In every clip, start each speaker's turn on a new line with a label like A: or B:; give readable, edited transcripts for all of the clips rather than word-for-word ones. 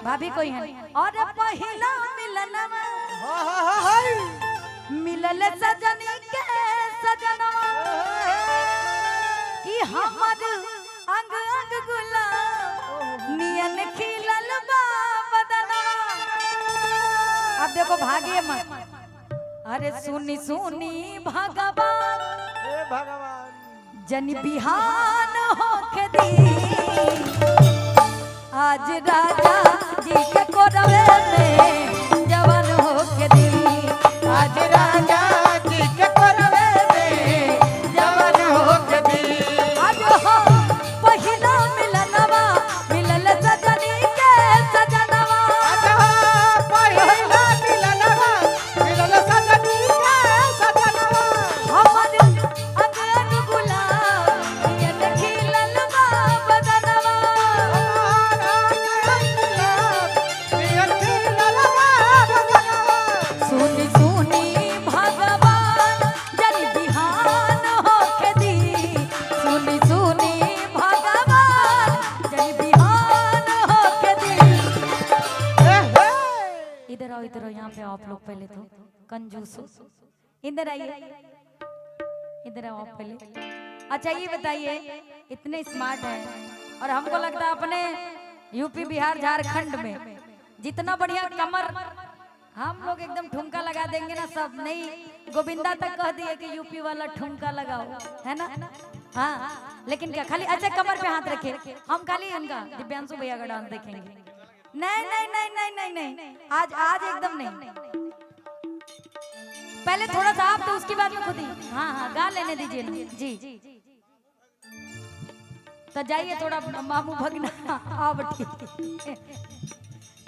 A: भाभी कोई है और पहिला मिलनवा मिलल सजनी के सजनवा कि हमर अंग अंग गुलाब नियन खिलल बा बदनवा। अब देखो भागिए मत। अरे सुनी सुनी भगवान जन बिहान होके दी आज राजा जी के कोरवे में जवान होके दी आज राजा जी के कोरवे में जवान होके दी। आज हो पहिला मिलनवा मिलल सजनी के सजनवा आज हो पहिला मिलनवा मिलल सजनी के सजनवा हमर अंग गुलाब नियन खिलल बा बदनवा सुनी सुनी भगवान जन बिहान होके दी सुनी सुनी भगवान जन बिहान होके दी। इधर आओ यहाँ पे आप लोग पहले तो कंजूस इधर आइए इधर आओ आप पहले। अच्छा ये बताइए इतने स्मार्ट हैं और हमको लगता है अपने यूपी बिहार झारखंड में जितना बढ़िया कमर हम लोग एकदम ठुमका लगा देंगे ना सब नहीं गोविंदा तक कह दिए कि यूपी वाला ठुमका लगाओ है ना। हाँ लेकिन क्या खाली अच्छा कमर पे हाथ रखे हम खाली उनका दिव्यांशु भैया का डांस देखेंगे। नहीं नहीं नहीं नहीं नहीं नहीं आज आज एकदम नहीं। पहले थोड़ा सा आप तो उसके बाद में खुद ही हाँ हाँ गा लेने दीजिए जी तो जाइए थोड़ा मामू भगना अब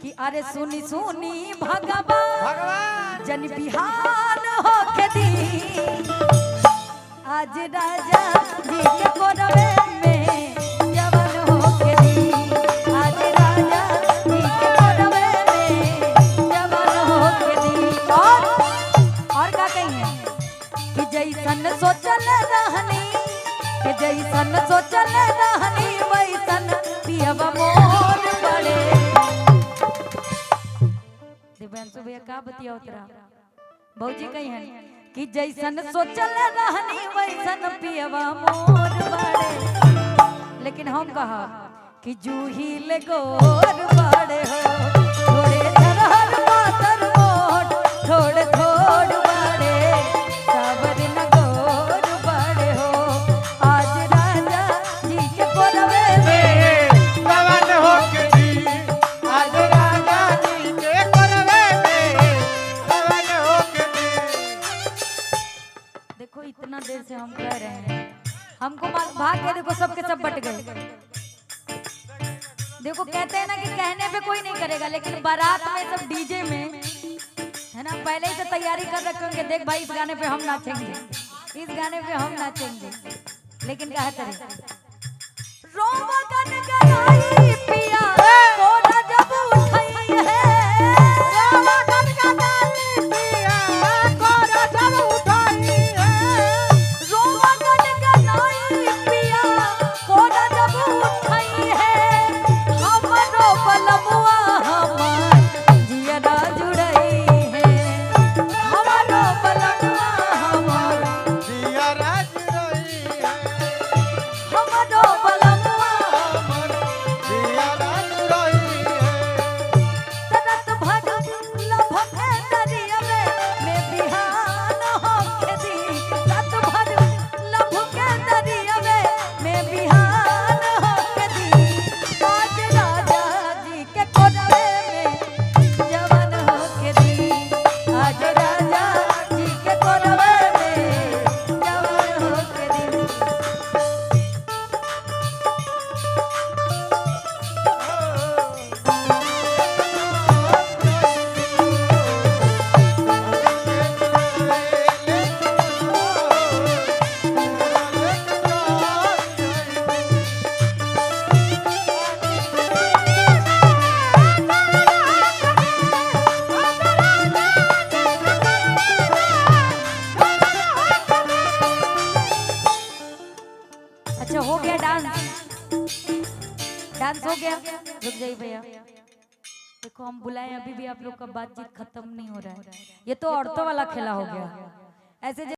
A: कि अरे सुनी सुनी भगवान जन बिहान होके दी आज राजा जी के कोरवे में जवान होके दी आज राजा जी के कोरवे में जवान होके दी। और क्या कहिए कि जैसन सोचल रहनी कि जैसन सोचल रहनी वैसन पियवा मोर बड़े। दिव्यांशु भैया का बतिया उतरा भौजी कही है कि जैसन सोचल रहनी वैसन पियवा मोर बड़े। लेकिन हम कहा कि जूही ले गोर बड़े हो थोड़े धरहर पातर मोट थोड़े थोड़ बड़े सावर न गोर बड़े हो आज राजा जी के कोरवे में
B: जवान होके दी आज राजा जी के कोरवे में जवान होके दी।
A: देखो इतना देर से हम कह रहे हैं हमको भाग के देखो सबके सब बट गए। देखो कहते हैं ना कि कहने पे कोई नहीं करेगा लेकिन बारात में सब डीजे में है ना पहले ही तो तैयारी कर रखे होंगे देख भाई इस गाने पे हम नाचेंगे इस गाने पे हम नाचेंगे लेकिन क्या करें रोमगन गलाई पिया कोना जब उठाई है
B: रोमगन गलाई पिया कोना जब उठाई है
A: रोमगन गलाई पिया कोना जब उठाई है हमरो बलमुआ हमार जियरा जुड़ई है हमरो बलमुआ हमार
B: जियरा जुड़ई है
A: हमरो बलमुआ
B: हमर जियरा जुड़ई है।
A: तरत भग लभके दरिया में बिहान होके दी तरत भग लभके दरिया में बिहान होके दी आज राजा जी के कोरवे में जवान होके दी आज राजा जी के कोरवे में जवान होके दी। अच्छा हो गया डांस डांस हो गया रुक जाइए भैया देखो हम बुलाए, अभी भी आप लोग का बातचीत खत्म नहीं हो रहा है। ये तो औरतों वाला खेला हो गया। ऐसे